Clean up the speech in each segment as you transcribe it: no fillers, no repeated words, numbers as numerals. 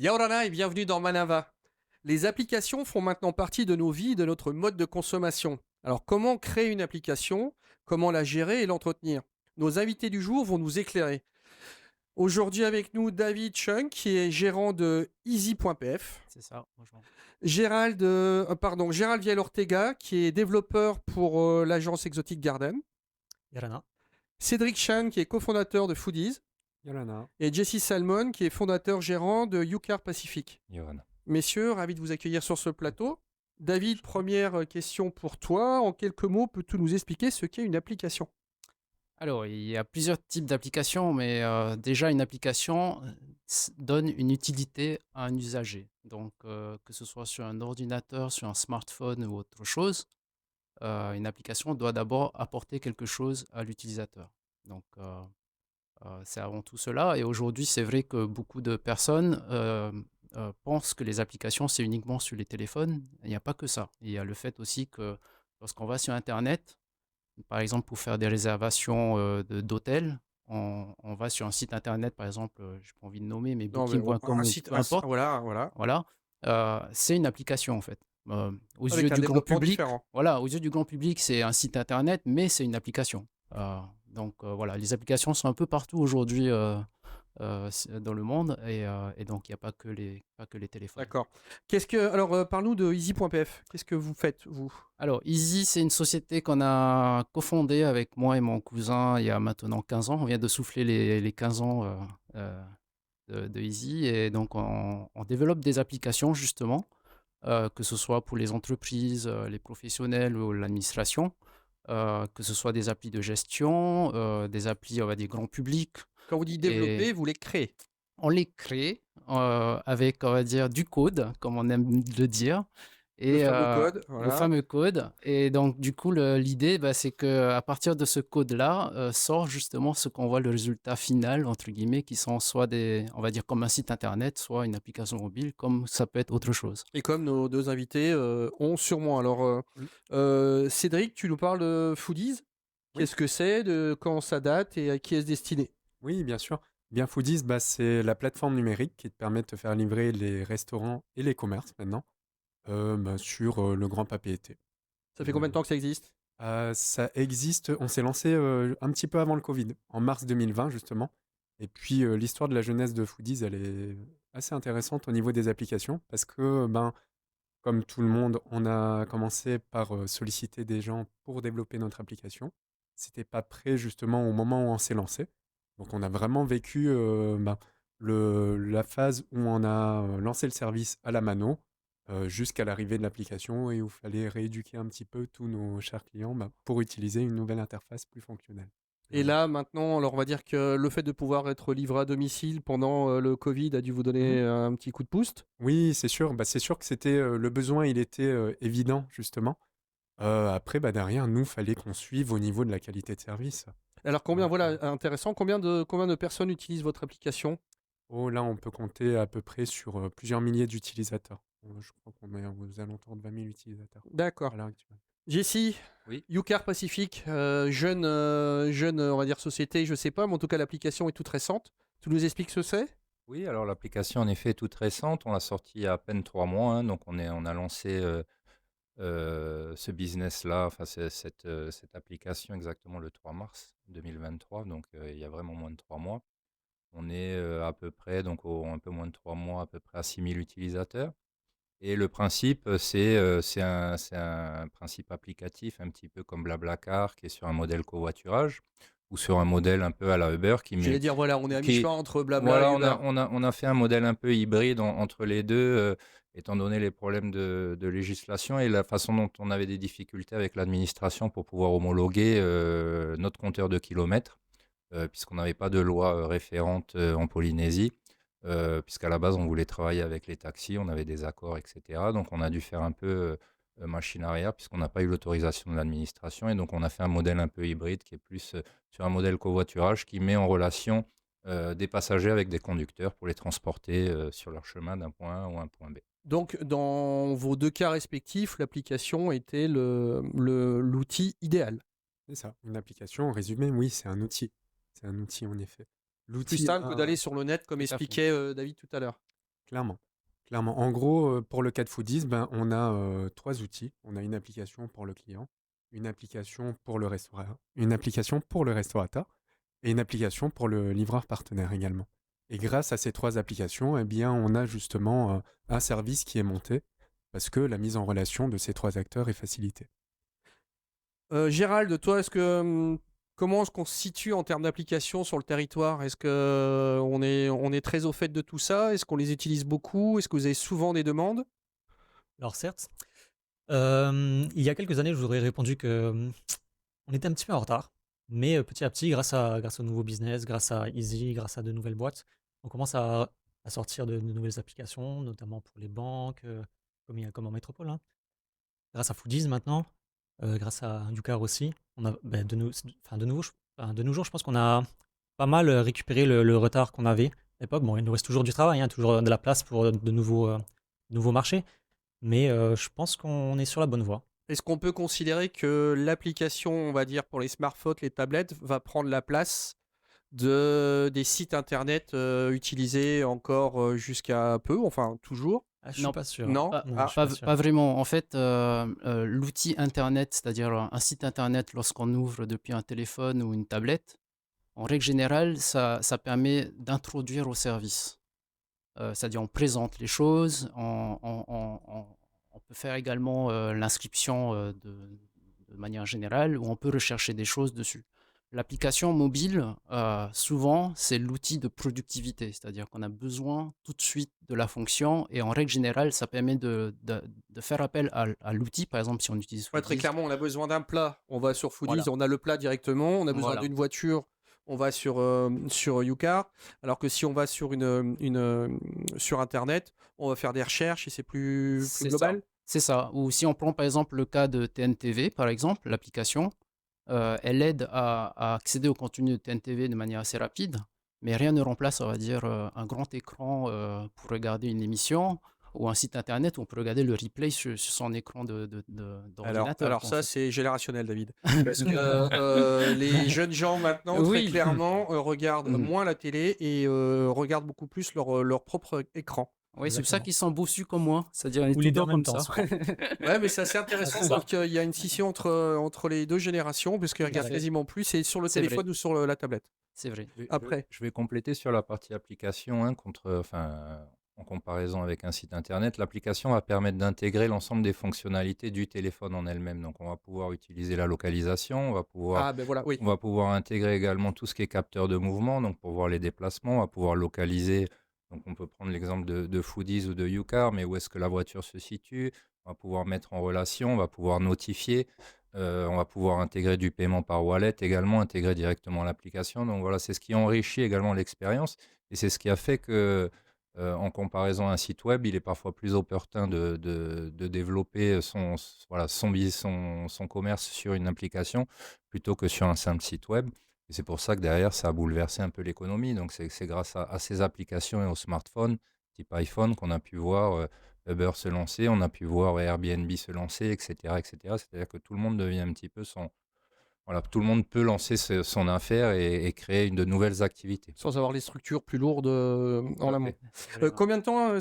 Yaorana et bienvenue dans Manava. Les applications font maintenant partie de nos vies, de notre mode de consommation. Alors comment créer une application, comment la gérer et l'entretenir? Nos invités du jour vont nous éclairer. Aujourd'hui avec nous David Chung qui est gérant de easy.pf, C'est ça, franchement. Gérald Viel-Ortega qui est développeur pour l'agence Exotic Garden, Irana. Cédric Chan qui est cofondateur de Foodies Yolana. et Jesse Salmon qui est fondateur gérant de UCAR Pacific. Johan. Messieurs, ravi de vous accueillir sur ce plateau. David, première question pour toi. En quelques mots, peux-tu nous expliquer ce qu'est une application? Alors, il y a plusieurs types d'applications, mais déjà, une application donne une utilité à un usager. Donc, que ce soit sur un ordinateur, sur un smartphone ou autre chose, une application doit d'abord apporter quelque chose à l'utilisateur. Donc, c'est avant tout cela. Et aujourd'hui, c'est vrai que beaucoup de personnes pensent que les applications, c'est uniquement sur les téléphones. Il n'y a pas que ça. Il y a le fait aussi que lorsqu'on va sur Internet, par exemple, pour faire des réservations d'hôtels, on va sur un site internet, par exemple, je n'ai pas envie de nommer, mais Non, mais booking.com un ou site, peu importe. voilà, Voilà, c'est une application en fait. Aux yeux avec un du grand développement public, différent. voilà, aux yeux du grand public, c'est un site internet, mais c'est une application. Donc voilà, les applications sont un peu partout aujourd'hui dans le monde et donc il n'y a pas que les téléphones. D'accord. Alors, parle-nous de easy.pf. Qu'est-ce que vous faites, vous? Alors, Easy, c'est une société qu'on a cofondée avec moi et mon cousin il y a maintenant 15 ans. On vient de souffler les 15 ans de Easy. Et donc, on développe des applications, justement, que ce soit pour les entreprises, les professionnels ou l'administration, que ce soit des applis de gestion, des applis, on va dire, grand public. Quand vous dites Et développer, vous les créez. on les crée avec, on va dire, du code, comme on aime le dire. Le Et fameux code, le voilà. fameux code. Et donc, du coup, l'idée, bah, c'est qu'à partir de ce code-là, sort justement ce qu'on voit le résultat final, entre guillemets, qui sont soit des, on va dire, comme un site internet, soit une application mobile, comme ça peut être autre chose. Et comme nos deux invités ont sûrement. Alors, Oui. Cédric, tu nous parles de Foodies. Oui. Qu'est-ce que c'est, de quand ça date et à qui est-ce destiné? Oui, bien sûr. Bien Foodies, c'est la plateforme numérique qui te permet de te faire livrer les restaurants et les commerces maintenant sur le grand papier été. Ça fait combien de temps que ça existe? Ça existe, on s'est lancé un petit peu avant le Covid, en mars 2020 justement. Et puis l'histoire de la jeunesse de Foodies, elle est assez intéressante au niveau des applications parce que, comme tout le monde, on a commencé par solliciter des gens pour développer notre application. C'était pas prêt justement au moment où on s'est lancé. Donc on a vraiment vécu la phase où on a lancé le service à la mano jusqu'à l'arrivée de l'application et où il fallait rééduquer un petit peu tous nos chers clients pour utiliser une nouvelle interface plus fonctionnelle. Et là, maintenant, alors on va dire que le fait de pouvoir être livré à domicile pendant le Covid a dû vous Mhm. donner un petit coup de boost. Oui, c'est sûr. C'est sûr que c'était le besoin, il était évident justement. Après, derrière, nous, fallait qu'on suive au niveau de la qualité de service. Alors Donc, voilà, intéressant, combien de personnes utilisent votre application? oh, là, on peut compter à peu près sur plusieurs milliers d'utilisateurs. Je crois qu'on est aux alentours de 20 000 utilisateurs D'accord. à l'heure actuelle. Jessie, Oui. UCAR Pacific, jeune, on va dire société, je sais pas, mais en tout cas l'application est toute récente. Tu nous expliques ce que c'est? Oui, alors l'application en effet est toute récente. On l'a sortie il y a à peine 3 mois, hein, donc on a lancé ce business-là, enfin cette application exactement le 3 mars 2023, donc il y a vraiment moins de 3 mois. On est à peu près, donc un peu moins de 3 mois, à peu près à 6 000 utilisateurs. Et le principe, c'est un principe applicatif, un petit peu comme Blablacar, qui est sur un modèle covoiturage, ou sur un modèle un peu à la Uber, J'allais dire, voilà, on est à qui mi-chemin entre Blabla et voilà, Uber. on a fait un modèle un peu hybride entre les deux, étant donné les problèmes de législation et la façon dont on avait des difficultés avec l'administration pour pouvoir homologuer notre compteur de kilomètres, puisqu'on n'avait pas de loi référente en Polynésie. Puisqu'à la base, on voulait travailler avec les taxis, on avait des accords, etc. Donc, on a dû faire un peu machine arrière, puisqu'on n'a pas eu l'autorisation de l'administration. Et donc, on a fait un modèle un peu hybride qui est plus sur un modèle covoiturage qui met en relation des passagers avec des conducteurs pour les transporter sur leur chemin d'un point A ou un point B. Donc, dans vos deux cas respectifs, l'application était l'outil idéal. C'est ça, une application, en résumé, oui, c'est un outil. C'est un outil, en effet. Plus L'outil simple que a d'aller sur le net, comme Tout à fait. expliquait David tout à l'heure. Clairement. Clairement. En gros, pour le cas de Foodies, ben, on a 3 outils. On a une application pour le client, une application pour le restaurateur, une application pour le restaurateur et une application pour le livreur partenaire également. Et grâce à ces 3 applications, eh bien, on a justement un service qui est monté parce que la mise en relation de ces 3 acteurs est facilitée. Gérald, toi, comment est-ce qu'on se situe en termes d'applications sur le territoire? Est-ce que on est très au fait de tout ça? Est-ce qu'on les utilise beaucoup? Est-ce que vous avez souvent des demandes? Alors certes, il y a quelques années, je vous aurais répondu que on était un petit peu en retard, mais petit à petit, grâce au nouveau business, grâce à Easy, grâce à de nouvelles boîtes, on commence à sortir de nouvelles applications, notamment pour les banques, comme en métropole, hein. Grâce à Foodies maintenant, grâce à Yucar aussi, on a de nos jours, je pense qu'on a pas mal récupéré le retard qu'on avait à l'époque. Bon, il nous reste toujours du travail, hein, toujours de la place pour de nouveaux marchés, mais je pense qu'on est sur la bonne voie. Est-ce qu'on peut considérer que l'application, on va dire, pour les smartphones, les tablettes, va prendre la place des sites internet utilisés encore jusqu'à peu, enfin toujours? Ah, je suis Non, pas sûr. Non? pas, Non, Ah, je suis pas, pas sûr. pas vraiment. En fait, l'outil Internet, c'est-à-dire un site Internet, lorsqu'on ouvre depuis un téléphone ou une tablette, en règle générale, ça permet d'introduire au service. C'est-à-dire on présente les choses, on peut faire également l'inscription de manière générale, ou on peut rechercher des choses dessus. L'application mobile, souvent, c'est l'outil de productivité, c'est-à-dire qu'on a besoin tout de suite de la fonction, et en règle générale, ça permet de faire appel à l'outil, par exemple, si on utilise ouais, très Foodies. clairement, on a besoin d'un plat, on va sur Foodies, Voilà, on a le plat directement. On a besoin voilà. d'une voiture, on va sur Yucar. Alors que si on va sur Internet, on va faire des recherches et c'est plus C'est ça. global. C'est ça. Ou si on prend par exemple le cas de TNTV, par exemple, l'application, elle aide à accéder au contenu de TNTV de manière assez rapide, mais rien ne remplace, on va dire, un grand écran pour regarder une émission, ou un site internet où on peut regarder le replay sur son écran d'ordinateur, Alors quoi, en ça, fait. c'est générationnel, David. Parce que les jeunes gens maintenant, très Oui, clairement, regardent Mhm. moins la télé et regardent beaucoup plus leur propre écran. Oui, c'est pour ça Exactement. qu'ils sont bossus comme moi, c'est-à-dire on est Ou les tout deux le en temps même comme temps, ça. souvent. Ouais, mais c'est assez intéressant. C'est ça. Donc il y a une scission entre les deux générations, parce qu'ils Tout à regardent fait. quasiment plus, c'est sur le C'est vrai, téléphone ou sur la tablette. c'est vrai. Après. Je vais compléter sur la partie application, hein, en comparaison avec un site internet. L'application va permettre d'intégrer l'ensemble des fonctionnalités du téléphone en elle-même. Donc, on va pouvoir utiliser la localisation, Ah, ben voilà, oui. on va pouvoir intégrer également tout ce qui est capteur de mouvement, donc pour voir les déplacements, on va pouvoir localiser. Donc, on peut prendre l'exemple de Foodies ou de Yucar, mais où est-ce que la voiture se situe? On va pouvoir mettre en relation, on va pouvoir notifier. On va pouvoir intégrer du paiement par wallet également, intégrer directement l'application. Donc voilà, c'est ce qui enrichit également l'expérience et c'est ce qui a fait que, en comparaison à un site web, il est parfois plus opportun de développer son commerce sur une application plutôt que sur un simple site web. Et c'est pour ça que derrière, ça a bouleversé un peu l'économie. Donc c'est grâce à ces applications et aux smartphones, type iPhone, qu'on a pu voir Uber se lancer, on a pu voir Airbnb se lancer, etc., etc. C'est-à-dire que tout le monde devient un petit peu voilà, tout le monde peut lancer son affaire et créer de nouvelles activités. Sans avoir les structures plus lourdes Tout en à amont. fait. Vraiment. Combien de temps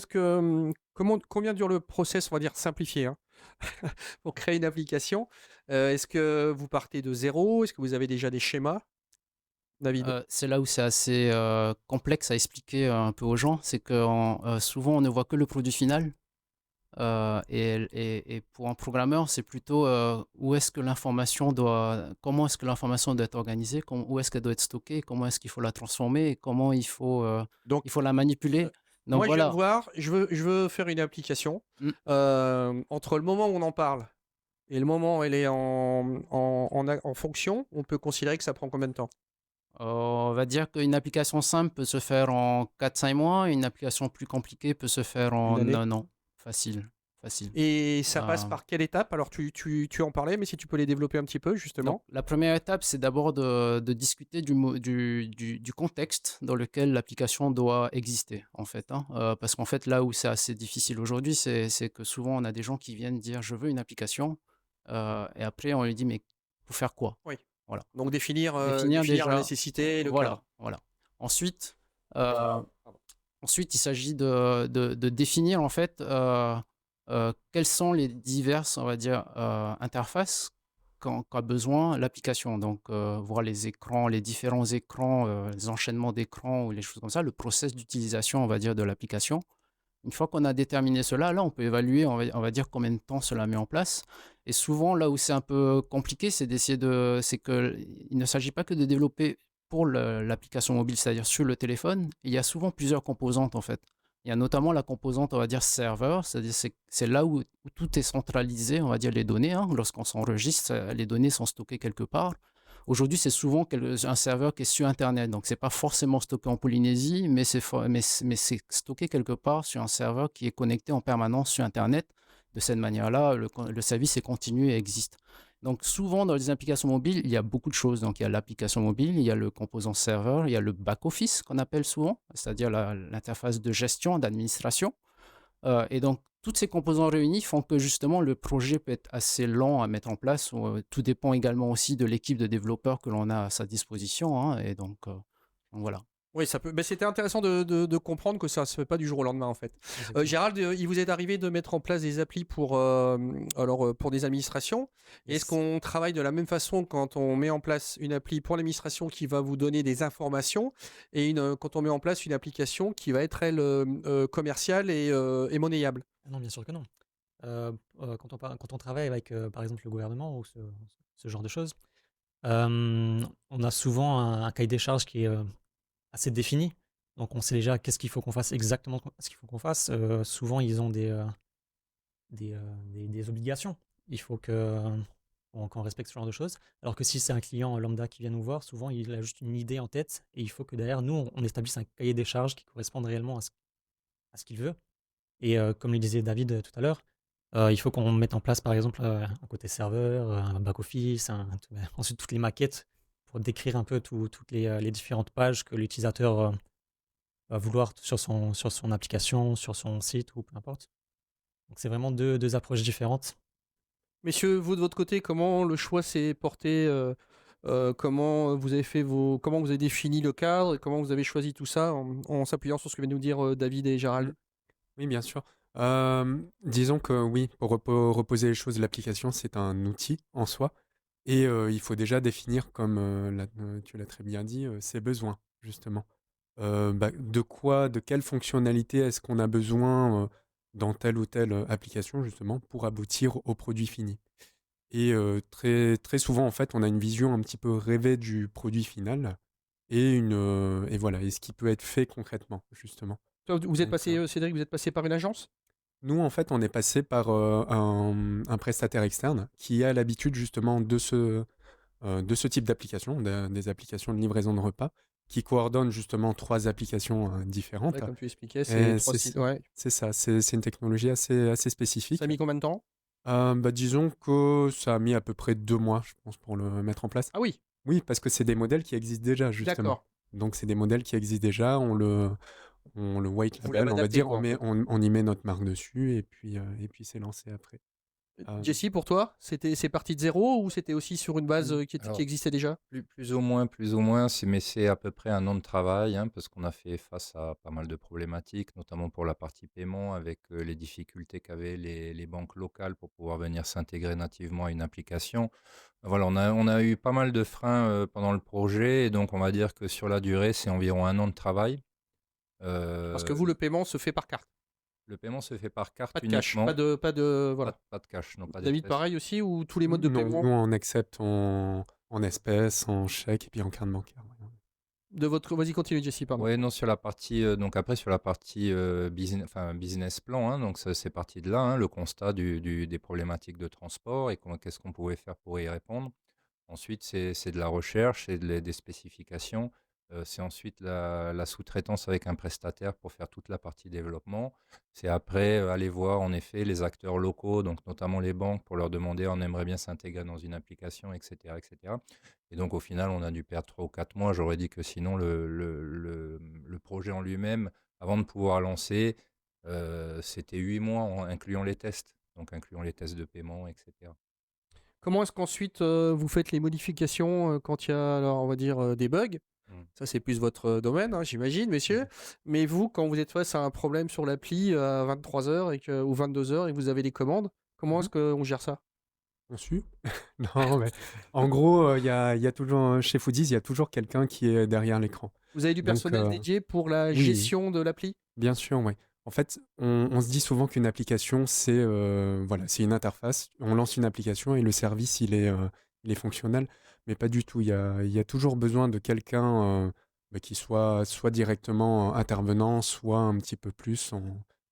combien dure le process, on va dire simplifié, hein, pour créer une application? Est-ce que vous partez de zéro? Est-ce que vous avez déjà des schémas, David? C'est là où c'est assez complexe à expliquer un peu aux gens, c'est que souvent on ne voit que le produit final. Et pour un programmeur, c'est plutôt comment est-ce que l'information doit être organisée, où est-ce qu'elle doit être stockée, comment est-ce qu'il faut la transformer, et comment Donc, il faut la manipuler. Donc moi, je viens de voilà. voir, je veux faire une application. Mm. Entre le moment où on en parle et le moment où elle est en fonction, on peut considérer que ça prend combien de temps? On va dire qu'une application simple peut se faire en 4-5 mois, une application plus compliquée peut se faire Une en année? 1 an. Facile, facile. Et ça passe Euh, par quelle étape? Alors, tu en parlais, mais si tu peux les développer un petit peu, Donc, justement. la première étape, c'est d'abord de discuter du contexte dans lequel l'application doit exister, en fait, hein. Parce qu'en fait, là où c'est assez difficile aujourd'hui, c'est que souvent, on a des gens qui viennent dire, je veux une application, et après, on lui dit, mais pour faire quoi? Oui. Voilà. Donc, définir Définir la déjà, nécessité et le cadre. voilà. Ensuite, euh, Pardon. Ensuite, il s'agit de définir en fait quelles sont les diverses, on va dire, interfaces qu'a besoin l'application. Donc, voir les écrans, les différents écrans, les enchaînements d'écrans ou les choses comme ça, le process d'utilisation, on va dire, de l'application. Une fois qu'on a déterminé cela, là, on peut évaluer, on va dire, combien de temps cela met en place. Et souvent, là où c'est un peu compliqué, c'est que il ne s'agit pas que de développer pour l'application mobile, c'est-à-dire sur le téléphone. Il y a souvent plusieurs composantes, en fait. Il y a notamment la composante, on va dire, serveur, c'est-à-dire c'est là où tout est centralisé, on va dire, les données, hein. Lorsqu'on s'enregistre, les données sont stockées quelque part. Aujourd'hui, c'est souvent un serveur qui est sur Internet. Donc, ce n'est pas forcément stocké en Polynésie, mais c'est stocké quelque part sur un serveur qui est connecté en permanence sur Internet. De cette manière-là, le service est continu et existe. Donc, souvent, dans les applications mobiles, il y a beaucoup de choses. Donc, il y a l'application mobile, il y a le composant serveur, il y a le back-office qu'on appelle souvent, c'est-à-dire l'interface de gestion, d'administration. Et donc, toutes ces composants réunis font que justement le projet peut être assez lent à mettre en place. Tout dépend également aussi de l'équipe de développeurs que l'on a à sa disposition, hein. Et donc, voilà. Oui, ça peut. Mais c'était intéressant de comprendre que ça se fait pas du jour au lendemain en fait. Effectivement. Gérald, il vous est arrivé de mettre en place des applis pour des administrations. Est-ce Yes. qu'on travaille de la même façon quand on met en place une appli pour l'administration qui va vous donner des informations et quand on met en place une application qui va être elle commerciale et monnayable? Ah non, bien sûr que non. Quand on travaille avec, par exemple, le gouvernement ou ce genre de choses, on a souvent un cahier des charges qui est assez défini. Donc on sait déjà qu'est-ce qu'il faut qu'on fasse exactement, ce qu'il faut qu'on fasse. Souvent, ils ont des obligations. Il faut qu'on respecte ce genre de choses. Alors que si c'est un client lambda qui vient nous voir, souvent il a juste une idée en tête et il faut que derrière nous, on établisse un cahier des charges qui corresponde réellement à ce qu'il veut. Et comme le disait David tout à l'heure, il faut qu'on mette en place par exemple un côté serveur, un back-office, ensuite toutes les maquettes pour décrire un peu toutes les différentes pages que l'utilisateur va vouloir sur son application, sur son site ou peu importe. Donc c'est vraiment deux approches différentes. Messieurs, vous de votre côté, comment le choix s'est porté comment vous avez comment vous avez défini le cadre et comment vous avez choisi tout ça en s'appuyant sur ce que viennent nous dire David et Gérald? Oui, bien sûr. Disons que oui, pour reposer les choses, l'application, c'est un outil en soi. Et il faut déjà définir, comme tu l'as très bien dit, ses besoins, justement. De quelle fonctionnalité est-ce qu'on a besoin dans telle ou telle application, justement, pour aboutir au produit fini. Et très, très souvent, en fait, on a une vision un petit peu rêvée du produit final et voilà, et ce qui peut être fait concrètement, justement. Toi, vous êtes Donc, passé, Cédric, vous êtes passé par une agence? nous, en fait, on est passé par un prestataire externe qui a l'habitude justement de ce type d'application, des applications de livraison de repas, qui coordonnent justement 3 applications différentes. Ouais, comme tu expliquais, Et c'est trois sites. Ouais. c'est ça, c'est une technologie assez Ça spécifique. a mis combien de temps? Disons que ça a mis à peu près 2 mois, je pense, pour le mettre en place. Ah oui, Oui, parce que c'est des modèles qui existent déjà, justement. d'accord. Donc, c'est des modèles qui existent déjà, on le white Vous label, l'avez on va adapté, dire, quoi, en fait. on y met notre marque dessus et puis c'est lancé après. Euh, Jessie, pour toi, c'est parti de zéro ou c'était aussi sur une base qui Alors, existait déjà? plus ou moins, mais c'est à peu près un an de travail, hein, parce qu'on a fait face à pas mal de problématiques, notamment pour la partie paiement, avec les difficultés qu'avaient les banques locales pour pouvoir venir s'intégrer nativement à une application. Voilà, on a eu pas mal de freins pendant le projet, et donc on va dire que sur la durée, c'est environ un an de travail. Parce que Euh, vous, le paiement se fait par carte. le paiement se fait par carte Pas de cash, uniquement, voilà. pas de cash, non pas David, d'espèces. pareil aussi, ou tous les modes de non, paiement nous, on accepte en espèces, en chèques et puis en carte bancaire. Ouais. de votre... Vas-y, continue, Jessie, pardon. Ouais, non, sur la partie, donc après, sur la partie business plan, hein, donc ça, c'est parti de là, hein, le constat des problématiques de transport et qu'est-ce qu'on pouvait faire pour y répondre. Ensuite, c'est de la recherche et des spécifications. C'est ensuite la sous-traitance avec un prestataire pour faire toute la partie développement. C'est après aller voir en effet les acteurs locaux, donc notamment les banques, pour leur demander on aimerait bien s'intégrer dans une application, etc., etc. Et donc au final, on a dû perdre 3 ou 4 mois. J'aurais dit que sinon, le projet en lui-même, avant de pouvoir lancer, c'était 8 mois, incluant les tests, donc incluant les tests de paiement, etc. Comment est-ce qu'ensuite vous faites les modifications quand il y a, alors, on va dire, des bugs? Ça, c'est plus votre domaine, hein, j'imagine, messieurs. Mais vous, quand vous êtes face à un problème sur l'appli à 23h ou 22h et que vous avez des commandes, comment est-ce qu'on gère ça? On suit? Non, mais en gros, il y a toujours, chez Foodies, il y a toujours quelqu'un qui est derrière l'écran. Vous avez du Donc, personnel dédié pour la oui, gestion de l'appli? bien sûr, oui. En fait, on se dit souvent qu'une application, c'est voilà, c'est une interface. On lance une application et le service, il est fonctionnel, mais pas du tout. Il y a toujours besoin de quelqu'un qui soit directement intervenant, soit un petit peu plus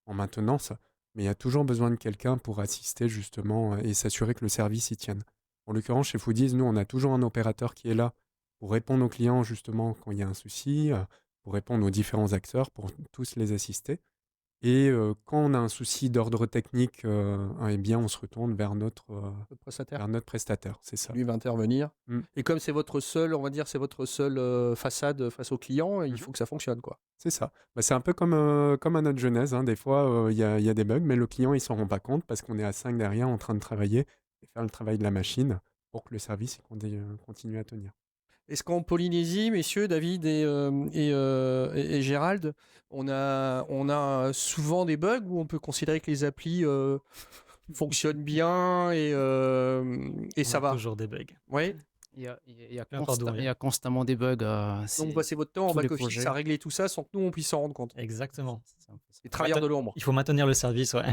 en maintenance. Mais il y a toujours besoin de quelqu'un pour assister justement et s'assurer que le service y tienne. En l'occurrence, chez Foodies, nous, on a toujours un opérateur qui est là pour répondre aux clients justement quand il y a un souci, pour répondre aux différents acteurs, pour tous les assister. Et quand on a un souci d'ordre technique, eh bien, on se retourne Votre prestataire? vers notre prestataire, c'est ça. Lui va intervenir. Mm. Et comme c'est votre seul, on va dire, c'est votre seule façade face au client, il Mhm. faut que ça fonctionne, quoi. C'est ça. Bah, c'est un peu comme à notre genèse, hein. Des fois, il y a des bugs, mais le client, il s'en rend pas compte parce qu'on est à 5 derrière en train de travailler et faire le travail de la machine pour que le service continue à tenir. Est-ce qu'en Polynésie, messieurs, David et Gérald, on a souvent des bugs où on peut considérer que les applis fonctionnent bien et On ça a va? toujours des bugs. Oui. Peu importe d'où on il y vient. a constamment des bugs. Donc vous passez votre temps en tous les back-office projets. à régler tout ça sans que nous, on puisse s'en rendre compte. Exactement. C'est un peu ça. Les travailleurs de l'ombre. Il faut maintenir le service, ouais.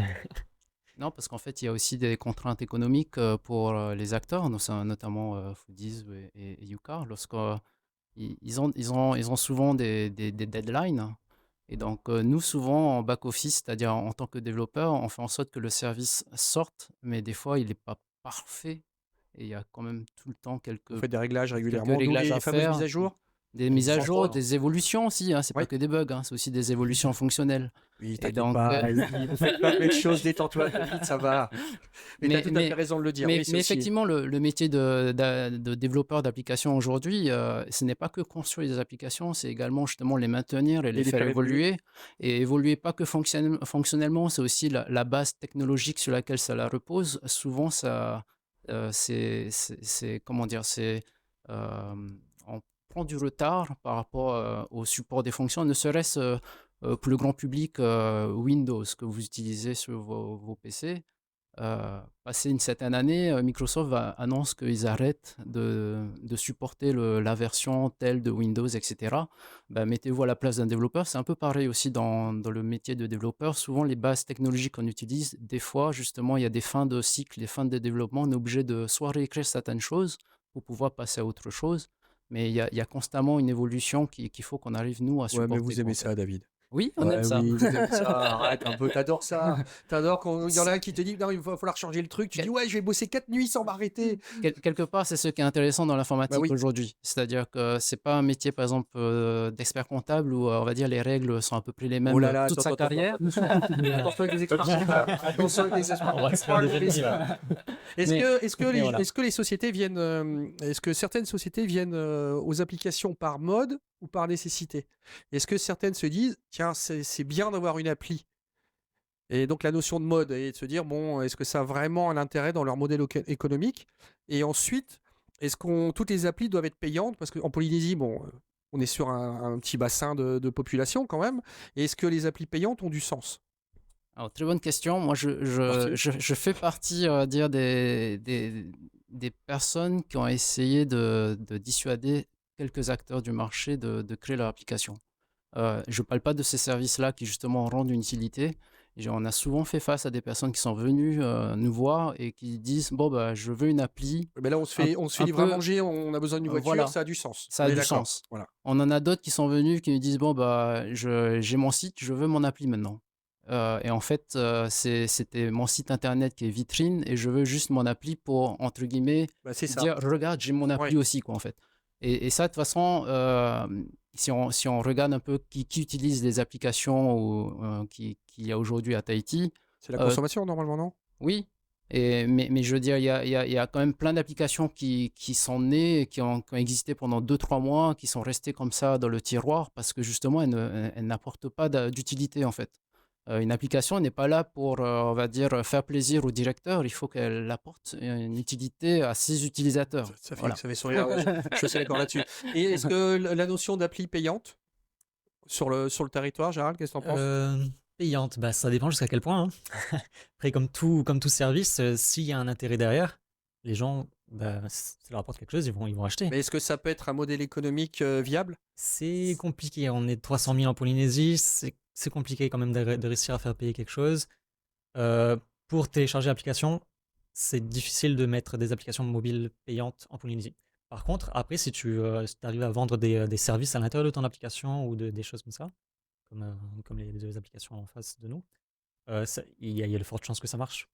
Non, parce qu'en fait, il y a aussi des contraintes économiques pour les acteurs, notamment Foodies et Yuka, ils ont souvent des deadlines. Et donc, nous, souvent, en back-office, c'est-à-dire en tant que développeur, on fait en sorte que le service sorte, mais des fois, il n'est pas parfait. Et il y a quand même tout le temps Vous quelques faites des réglages régulièrement, d'où réglages les à fameuses faire. mises à jour. Des mises à Sans jour, trop, des évolutions aussi, hein, c'est Oui. pas que des bugs, hein, c'est aussi des évolutions fonctionnelles. Oui, Et t'inquiète donc, pas, vous faites plein de belles choses, détends-toi, David, ça va. Mais t'as tout à fait raison de le dire. mais Oui, c'est aussi- effectivement, le métier de développeur d'applications aujourd'hui, ce n'est pas que construire des applications, c'est également justement les maintenir et les faire évoluer. Et évoluer pas que fonctionnellement, c'est aussi la base technologique sur laquelle cela repose. Souvent, comment dire, on prend du retard par rapport au support des fonctions, ne serait-ce pour le grand public Windows que vous utilisez sur vos PC. Passé une certaine année, Microsoft annonce qu'ils arrêtent de supporter la version telle de Windows, etc. Ben, mettez-vous à la place d'un développeur. C'est un peu pareil aussi dans le métier de développeur. Souvent, les bases technologiques qu'on utilise, des fois, justement, il y a des fins de cycle, des fins de développement. On est obligé de soit réécrire certaines choses pour pouvoir passer à autre chose. Mais il y a constamment une évolution qu'il faut qu'on arrive, nous, à Ouais, supporter. mais vous aimez en fait. ça, David. Oui, on Ouais, aime ça. oui, vous aimez ça, arrête un peu, t'adores ça. T'adores quand il y en a un qui te dit non, il va falloir changer le truc. Tu dis ouais, je vais bosser 4 nuits sans m'arrêter. Quelque part, c'est ce qui est intéressant dans l'informatique oui. aujourd'hui. C'est-à-dire que c'est pas un métier, par exemple, d'expert comptable où on va dire les règles sont à peu près les mêmes Oh là là, toute sa attends, carrière. Attention avec les expressions. Attention avec les expressions. On va se faire des ennemis, là. Est-ce que les sociétés viennent, est-ce que certaines sociétés viennent aux applications par mode ou par nécessité? Est-ce que certaines se disent tiens, c'est bien d'avoir une appli? Et donc la notion de mode et de se dire bon, est-ce que ça a vraiment un intérêt dans leur modèle économique? Et ensuite, est-ce que toutes les applis doivent être payantes? Parce qu'en Polynésie, bon, on est sur un petit bassin de population quand même. Et est-ce que les applis payantes ont du sens? Alors, très bonne question. Moi, je fais partie dire des personnes qui ont essayé de dissuader quelques acteurs du marché de créer leur application. Je ne parle pas de ces services-là qui justement rendent une utilité. On a souvent fait face à des personnes qui sont venues nous voir et qui disent bon bah je veux une appli. Mais là, on se fait livrer à manger, on a besoin d'une voiture, voilà. ça a du sens. Ça a du sens. Voilà. On en a d'autres qui sont venus qui nous disent bon bah j'ai mon site, je veux mon appli maintenant. Et en fait, c'était mon site internet qui est vitrine et je veux juste mon appli pour entre guillemets dire regarde j'ai mon appli aussi quoi en fait. Et ça de toute façon si on regarde un peu qui utilise les applications qu'il y a aujourd'hui à Tahiti. C'est la consommation normalement, non? Oui, mais je veux dire, il y a quand même plein d'applications qui sont nées, qui ont existé pendant 2-3 mois, qui sont restées comme ça dans le tiroir parce que justement, elles n'apportent pas d'utilité en fait. Une application n'est pas là pour, on va dire, faire plaisir au directeur. Il faut qu'elle apporte une utilité à ses utilisateurs. Voilà. Ça fait sourire. Je suis assez d'accord là-dessus. Et est-ce que la notion d'appli payante sur le territoire, Gérald, qu'est-ce que t'en penses? Payante, bah, ça dépend jusqu'à quel point, hein. Après, comme tout service, s'il y a un intérêt derrière, les gens, bah, ça leur apporte quelque chose, ils vont acheter. Mais est-ce que ça peut être un modèle économique viable? C'est compliqué. On est 300 000 en Polynésie. C'est compliqué quand même de réussir à faire payer quelque chose. Pour télécharger l'application, c'est difficile de mettre des applications mobiles payantes en Polynésie. Par contre, après, si tu arrives à vendre des services à l'intérieur de ton application ou des choses comme ça, comme les deux applications en face de nous, il y a de fortes chances que ça marche.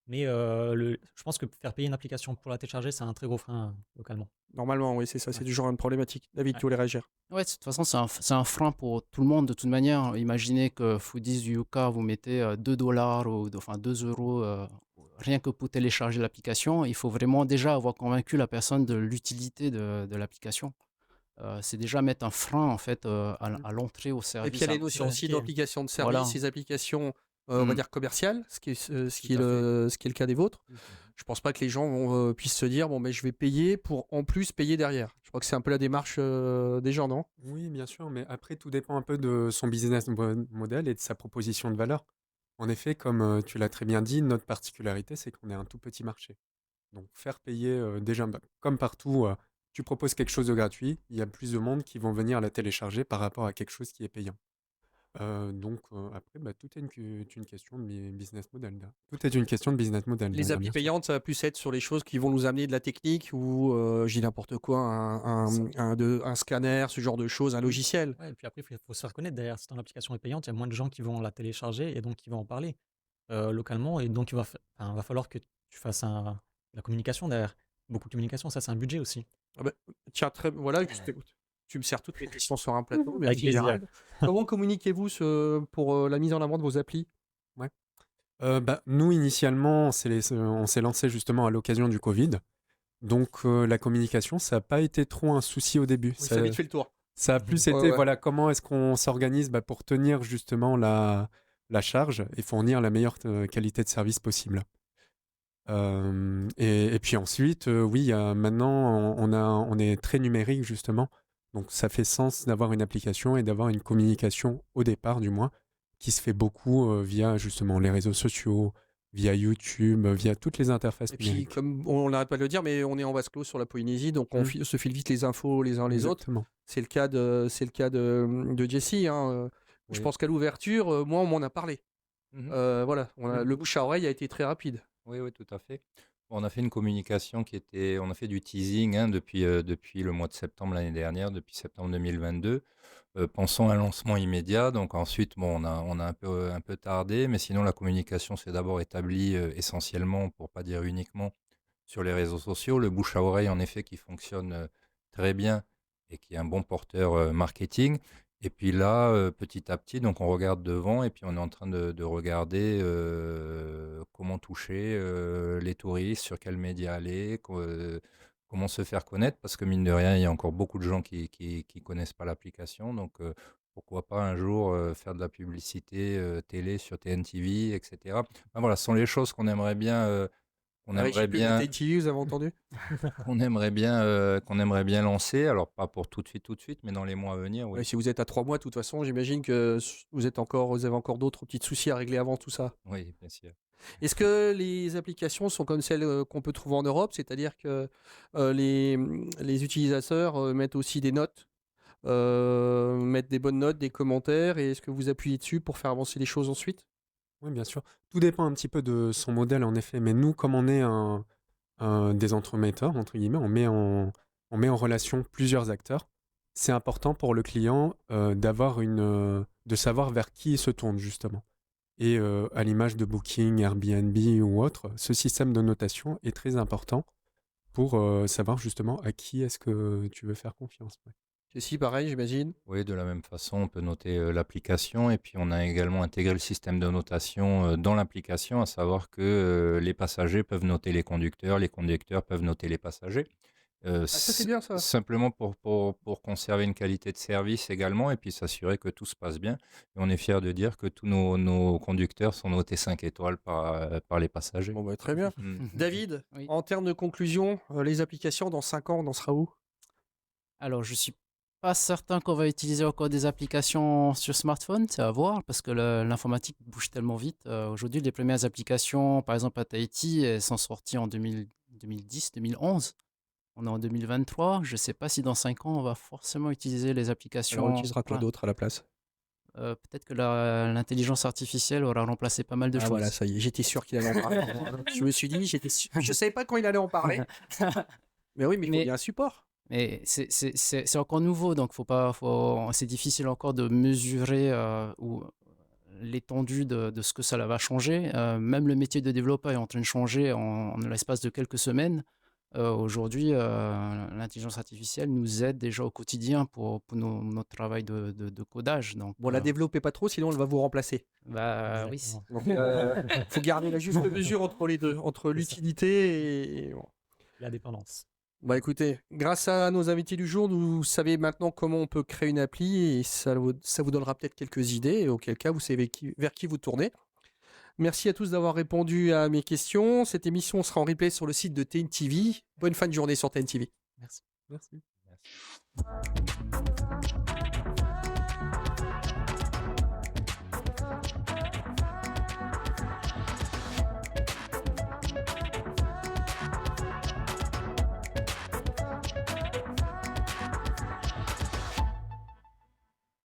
Mais je pense que faire payer une application pour la télécharger, c'est un très gros frein localement. Normalement, oui, c'est ça. C'est Ouais. toujours une problématique. David, tu voulais réagir? Ouais, de toute façon, c'est un frein pour tout le monde de toute manière. Imaginez que Foodies du UK, vous mettez 2 dollars ou enfin 2 euros rien que pour télécharger l'application. Il faut vraiment déjà avoir convaincu la personne de l'utilité de l'application. C'est déjà mettre un frein en fait à l'entrée au Et puis service. il y a les notions aussi compliqué. d'applications de Voilà. services, ces applications, on va Mm. dire commerciales, ce qui est Tout à fait. le cas des vôtres. Je pense pas que les gens puissent se dire, bon, mais je vais payer pour en plus payer derrière. Je crois que c'est un peu la démarche des gens, non? Oui, bien sûr, mais après, tout dépend un peu de son business model et de sa proposition de valeur. En effet, comme tu l'as très bien dit, notre particularité, c'est qu'on est un tout petit marché. Donc, faire payer, déjà, bah, comme partout, tu proposes quelque chose de gratuit, il y a plus de monde qui vont venir la télécharger par rapport à quelque chose qui est payant. Donc, après, bah, tout est une question de business model. Tout est une question de business model, Les applis bien sûr. payantes, ça va plus être sur les choses qui vont nous amener de la technique ou, je dis n'importe quoi, un scanner, ce genre de choses, un logiciel. Ouais, et puis après, il faut se faire connaître derrière. Si ton application est payante, il y a moins de gens qui vont la télécharger et donc qui vont en parler localement. Et donc, va falloir que tu fasses la communication derrière. Beaucoup de communication, ça, c'est un budget aussi. Ah bah, tiens, voilà, tu me sers toutes mes questions sur un plateau. Avec Merci, plaisir. Gérald. Comment communiquez-vous pour la mise en avant de vos applis? Ouais. Bah, nous, initialement, on s'est lancé justement à l'occasion du Covid. Donc, la communication, ça n'a pas été trop un souci au début. Oui, ça a vite fait le tour. Ça a plus Ouais, été, ouais. voilà, comment est-ce qu'on s'organise pour tenir justement la charge et fournir la meilleure qualité de service possible. Et puis ensuite, oui, maintenant, on est très numérique justement. Donc, ça fait sens d'avoir une application et d'avoir une communication au départ, du moins, qui se fait beaucoup via justement les réseaux sociaux, via YouTube, via toutes les interfaces Et puis, numériques. comme on n'arrête pas de le dire, mais on est en vase clos sur la Polynésie, donc on se file vite les infos les uns les autres. Exactement. C'est le cas de Jessie, hein. Je Oui. pense qu'à l'ouverture, moi, on m'en a parlé. Voilà, Mhm. le bouche à oreille a été très rapide. Oui, oui, tout à fait. Bon, on a fait une communication on a fait du teasing depuis le mois de septembre l'année dernière, depuis septembre 2022. Pensons à un lancement immédiat. Donc ensuite, bon, on a un peu tardé, mais sinon la communication s'est d'abord établie essentiellement, pour pas dire uniquement, sur les réseaux sociaux. Le bouche à oreille, en effet, qui fonctionne très bien et qui est un bon porteur marketing. Et puis là, petit à petit, donc on regarde devant et puis on est en train de regarder comment toucher les touristes, sur quels médias aller, comment se faire connaître, parce que mine de rien, il y a encore beaucoup de gens qui connaissent pas l'application. Donc pourquoi pas un jour faire de la publicité télé sur TNTV, etc. Enfin, voilà, ce sont les choses qu'on aimerait bien, qu'on La régie aimerait pub de bien, TNT, vous avez entendu? qu'on aimerait bien lancer. Alors pas pour tout de suite, mais dans les mois à venir, oui. Ouais, si vous êtes à 3 mois, de toute façon, j'imagine que vous avez encore d'autres petits soucis à régler avant tout ça. Oui, bien sûr. Est-ce que les applications sont comme celles qu'on peut trouver en Europe, c'est-à-dire que les utilisateurs mettent aussi des notes, mettent des bonnes notes, des commentaires, et est-ce que vous appuyez dessus pour faire avancer les choses ensuite? Oui, bien sûr. Tout dépend un petit peu de son modèle, en effet. Mais nous, comme on est des entremetteurs, entre guillemets, on met en relation plusieurs acteurs. C'est important pour le client de savoir vers qui il se tourne, justement. Et à l'image de Booking, Airbnb ou autre, ce système de notation est très important pour savoir justement à qui est-ce que tu veux faire confiance. Ouais. Jessie, pareil, j'imagine. Oui, de la même façon, on peut noter l'application et puis on a également intégré le système de notation dans l'application, à savoir que les passagers peuvent noter les conducteurs peuvent noter les passagers. Ça, c'est bien ça. Simplement pour conserver une qualité de service également et puis s'assurer que tout se passe bien. Et on est fiers de dire que tous nos conducteurs sont notés 5 étoiles par les passagers. Bon, bah, très bien. David, Oui. en termes de conclusion, les applications, dans 5 ans, on en sera où? Alors, je suis pas certain qu'on va utiliser encore des applications sur smartphone, c'est à voir, parce que l'informatique bouge tellement vite. Aujourd'hui, les premières applications, par exemple à Tahiti, elles sont sorties en 2010, 2011. On est en 2023. Je ne sais pas si dans 5 ans, on va forcément utiliser les Alors, on applications. utilisera quoi Voilà. d'autre à la place? Peut-être que l'intelligence artificielle aura remplacé pas mal de Ah choses. voilà, ça y est, j'étais sûr qu'il allait en parler. Je me suis dit, je savais pas quand il allait en parler. Mais oui, mais il faut Mais- bien un support. Mais c'est encore nouveau, donc c'est difficile encore de mesurer l'étendue de ce que ça va changer. Même le métier de développeur est en train de changer en l'espace de quelques semaines. Aujourd'hui, l'intelligence artificielle nous aide déjà au quotidien pour notre travail de codage. Donc, Bon, la développez pas trop, sinon elle va vous remplacer. bah, oui. Exactement. Donc, faut garder la juste mesure entre les deux, entre l'utilité et... La dépendance. Bah écoutez, grâce à nos invités du jour, vous savez maintenant comment on peut créer une appli et ça vous donnera peut-être quelques idées, et auquel cas vous savez vers qui vous tournez. Merci à tous d'avoir répondu à mes questions. Cette émission sera en replay sur le site de TNTV. Bonne fin de journée sur TNTV. Merci. Merci. Merci.